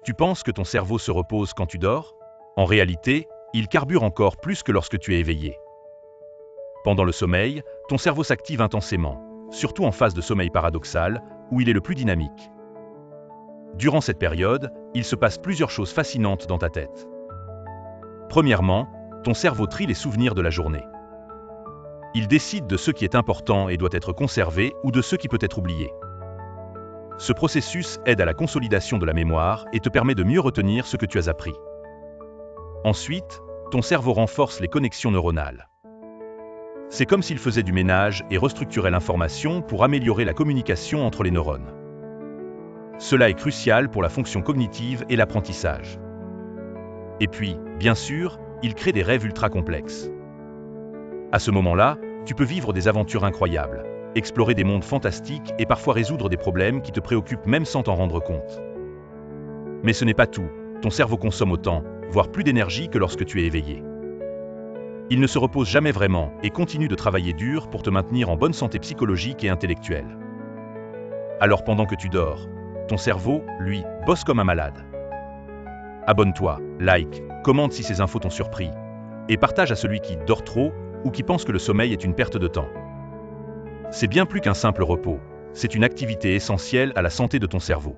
Tu penses que ton cerveau se repose quand tu dors? En réalité, il carbure encore plus que lorsque tu es éveillé. Pendant le sommeil, ton cerveau s'active intensément, surtout en phase de sommeil paradoxal, où il est le plus dynamique. Durant cette période, il se passe plusieurs choses fascinantes dans ta tête. Premièrement, ton cerveau trie les souvenirs de la journée. Il décide de ce qui est important et doit être conservé ou de ce qui peut être oublié. Ce processus aide à la consolidation de la mémoire et te permet de mieux retenir ce que tu as appris. Ensuite, ton cerveau renforce les connexions neuronales. C'est comme s'il faisait du ménage et restructurait l'information pour améliorer la communication entre les neurones. Cela est crucial pour la fonction cognitive et l'apprentissage. Et puis, bien sûr, il crée des rêves ultra complexes. À ce moment-là, tu peux vivre des aventures incroyables, explorer des mondes fantastiques et parfois résoudre des problèmes qui te préoccupent même sans t'en rendre compte. Mais ce n'est pas tout, ton cerveau consomme autant, voire plus d'énergie que lorsque tu es éveillé. Il ne se repose jamais vraiment et continue de travailler dur pour te maintenir en bonne santé psychologique et intellectuelle. Alors pendant que tu dors, ton cerveau, lui, bosse comme un malade. Abonne-toi, like, commente si ces infos t'ont surpris, et partage à celui qui dort trop ou qui pense que le sommeil est une perte de temps. C'est bien plus qu'un simple repos, c'est une activité essentielle à la santé de ton cerveau.